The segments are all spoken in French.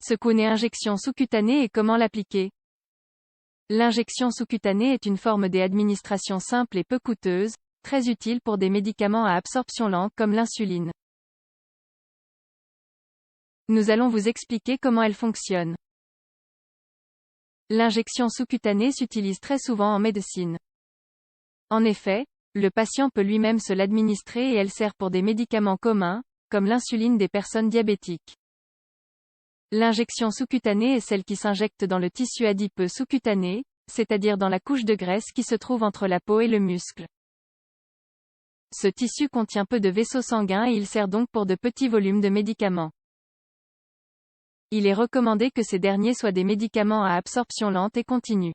Ce qu'une injection sous-cutanée et comment l'appliquer? L'injection sous-cutanée est une forme d'administration simple et peu coûteuse, très utile pour des médicaments à absorption lente comme l'insuline. Nous allons vous expliquer comment elle fonctionne. L'injection sous-cutanée s'utilise très souvent en médecine. En effet, le patient peut lui-même se l'administrer et elle sert pour des médicaments communs, comme l'insuline des personnes diabétiques. L'injection sous-cutanée est celle qui s'injecte dans le tissu adipeux sous-cutané, c'est-à-dire dans la couche de graisse qui se trouve entre la peau et le muscle. Ce tissu contient peu de vaisseaux sanguins et il sert donc pour de petits volumes de médicaments. Il est recommandé que ces derniers soient des médicaments à absorption lente et continue.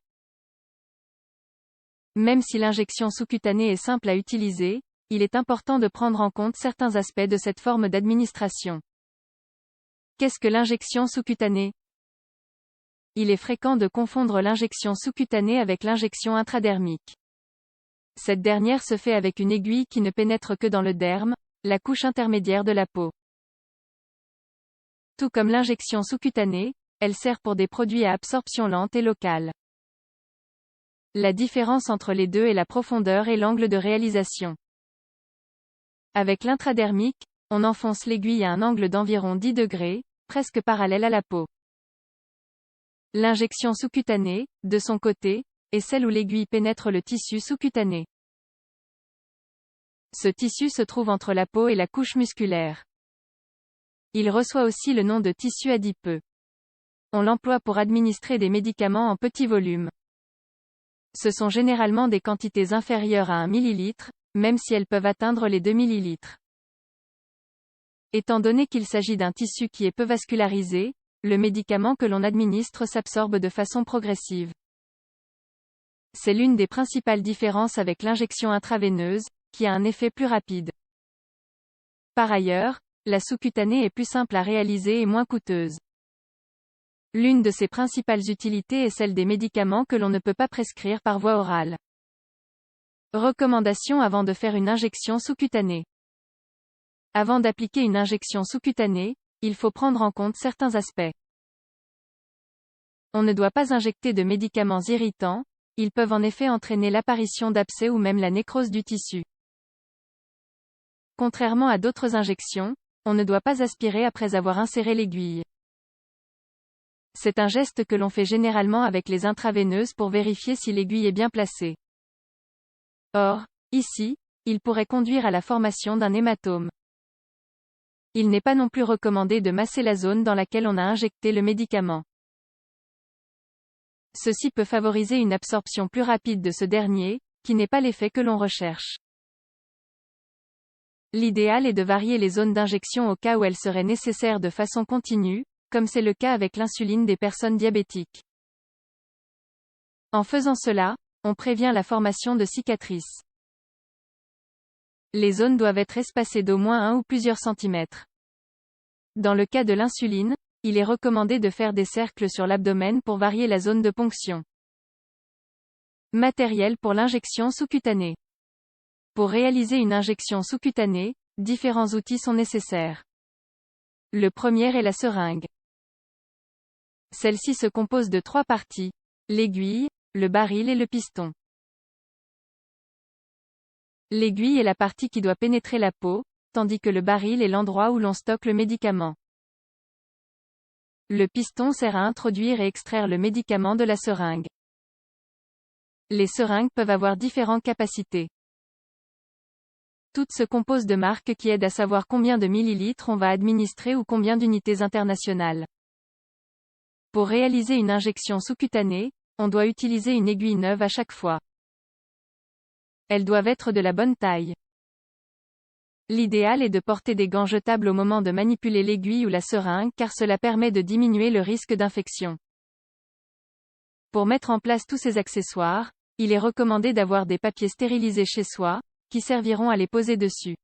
Même si l'injection sous-cutanée est simple à utiliser, il est important de prendre en compte certains aspects de cette forme d'administration. Qu'est-ce que l'injection sous-cutanée? Il est fréquent de confondre l'injection sous-cutanée avec l'injection intradermique. Cette dernière se fait avec une aiguille qui ne pénètre que dans le derme, la couche intermédiaire de la peau. Tout comme l'injection sous-cutanée, elle sert pour des produits à absorption lente et locale. La différence entre les deux est la profondeur et l'angle de réalisation. Avec l'intradermique, on enfonce l'aiguille à un angle d'environ 10 degrés, presque parallèle à la peau. L'injection sous-cutanée, de son côté, est celle où l'aiguille pénètre le tissu sous-cutané. Ce tissu se trouve entre la peau et la couche musculaire. Il reçoit aussi le nom de tissu adipeux. On l'emploie pour administrer des médicaments en petits volumes. Ce sont généralement des quantités inférieures à 1 ml, même si elles peuvent atteindre les 2 ml. Étant donné qu'il s'agit d'un tissu qui est peu vascularisé, le médicament que l'on administre s'absorbe de façon progressive. C'est l'une des principales différences avec l'injection intraveineuse, qui a un effet plus rapide. Par ailleurs, la sous-cutanée est plus simple à réaliser et moins coûteuse. L'une de ses principales utilités est celle des médicaments que l'on ne peut pas prescrire par voie orale. Recommandations avant de faire une injection sous-cutanée. Avant d'appliquer une injection sous-cutanée, il faut prendre en compte certains aspects. On ne doit pas injecter de médicaments irritants, ils peuvent en effet entraîner l'apparition d'abcès ou même la nécrose du tissu. Contrairement à d'autres injections, on ne doit pas aspirer après avoir inséré l'aiguille. C'est un geste que l'on fait généralement avec les intraveineuses pour vérifier si l'aiguille est bien placée. Or, ici, il pourrait conduire à la formation d'un hématome. Il n'est pas non plus recommandé de masser la zone dans laquelle on a injecté le médicament. Ceci peut favoriser une absorption plus rapide de ce dernier, qui n'est pas l'effet que l'on recherche. L'idéal est de varier les zones d'injection au cas où elles seraient nécessaires de façon continue, comme c'est le cas avec l'insuline des personnes diabétiques. En faisant cela, on prévient la formation de cicatrices. Les zones doivent être espacées d'au moins 1 ou plusieurs centimètres. Dans le cas de l'insuline, il est recommandé de faire des cercles sur l'abdomen pour varier la zone de ponction. Matériel pour l'injection sous-cutanée. Pour réaliser une injection sous-cutanée, différents outils sont nécessaires. Le premier est la seringue. Celle-ci se compose de 3 parties: l'aiguille, le baril et le piston. L'aiguille est la partie qui doit pénétrer la peau, tandis que le baril est l'endroit où l'on stocke le médicament. Le piston sert à introduire et extraire le médicament de la seringue. Les seringues peuvent avoir différentes capacités. Toutes se composent de marques qui aident à savoir combien de millilitres on va administrer ou combien d'unités internationales. Pour réaliser une injection sous-cutanée, on doit utiliser une aiguille neuve à chaque fois. Elles doivent être de la bonne taille. L'idéal est de porter des gants jetables au moment de manipuler l'aiguille ou la seringue car cela permet de diminuer le risque d'infection. Pour mettre en place tous ces accessoires, il est recommandé d'avoir des papiers stérilisés chez soi, qui serviront à les poser dessus.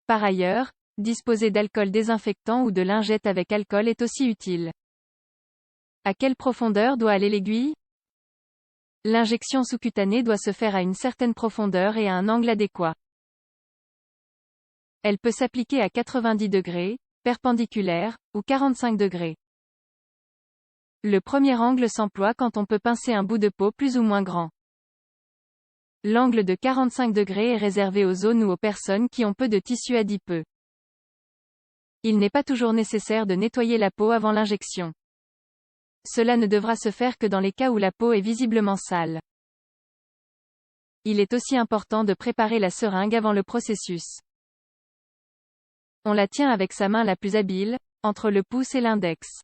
Par ailleurs, disposer d'alcool désinfectant ou de lingettes avec alcool est aussi utile. À quelle profondeur doit aller l'aiguille? L'injection sous-cutanée doit se faire à une certaine profondeur et à un angle adéquat. Elle peut s'appliquer à 90 degrés, perpendiculaire, ou 45 degrés. Le premier angle s'emploie quand on peut pincer un bout de peau plus ou moins grand. L'angle de 45 degrés est réservé aux zones ou aux personnes qui ont peu de tissu adipeux. Il n'est pas toujours nécessaire de nettoyer la peau avant l'injection. Cela ne devra se faire que dans les cas où la peau est visiblement sale. Il est aussi important de préparer la seringue avant le processus. On la tient avec sa main la plus habile, entre le pouce et l'index.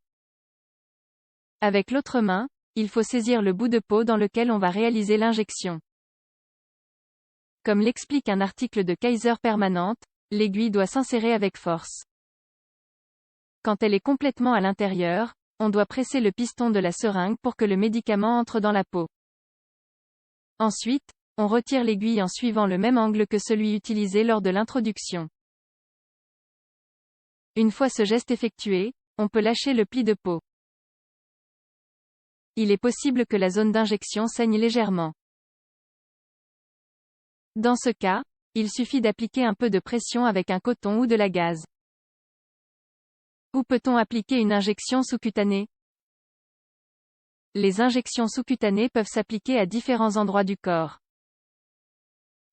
Avec l'autre main, il faut saisir le bout de peau dans lequel on va réaliser l'injection. Comme l'explique un article de Kaiser Permanente, l'aiguille doit s'insérer avec force. Quand elle est complètement à l'intérieur, on doit presser le piston de la seringue pour que le médicament entre dans la peau. Ensuite, on retire l'aiguille en suivant le même angle que celui utilisé lors de l'introduction. Une fois ce geste effectué, on peut lâcher le pli de peau. Il est possible que la zone d'injection saigne légèrement. Dans ce cas, il suffit d'appliquer un peu de pression avec un coton ou de la gaze. Où peut-on appliquer une injection sous-cutanée? Les injections sous-cutanées peuvent s'appliquer à différents endroits du corps.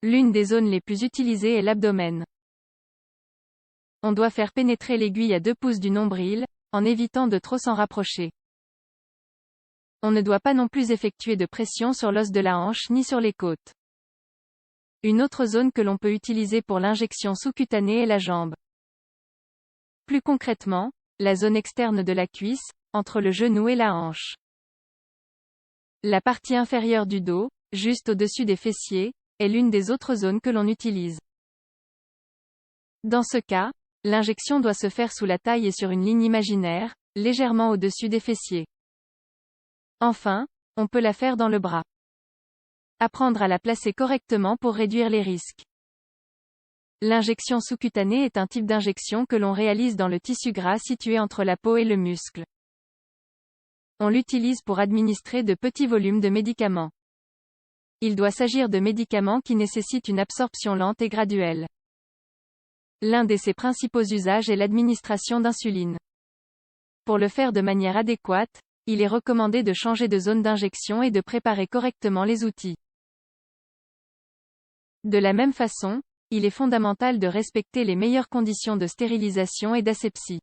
L'une des zones les plus utilisées est l'abdomen. On doit faire pénétrer l'aiguille à 2 pouces du nombril, en évitant de trop s'en rapprocher. On ne doit pas non plus effectuer de pression sur l'os de la hanche ni sur les côtes. Une autre zone que l'on peut utiliser pour l'injection sous-cutanée est la jambe. Plus concrètement, la zone externe de la cuisse, entre le genou et la hanche. La partie inférieure du dos, juste au-dessus des fessiers, est l'une des autres zones que l'on utilise. Dans ce cas, l'injection doit se faire sous la taille et sur une ligne imaginaire, légèrement au-dessus des fessiers. Enfin, on peut la faire dans le bras. Apprendre à la placer correctement pour réduire les risques. L'injection sous-cutanée est un type d'injection que l'on réalise dans le tissu gras situé entre la peau et le muscle. On l'utilise pour administrer de petits volumes de médicaments. Il doit s'agir de médicaments qui nécessitent une absorption lente et graduelle. L'un de ses principaux usages est l'administration d'insuline. Pour le faire de manière adéquate, il est recommandé de changer de zone d'injection et de préparer correctement les outils. De la même façon, il est fondamental de respecter les meilleures conditions de stérilisation et d'asepsie.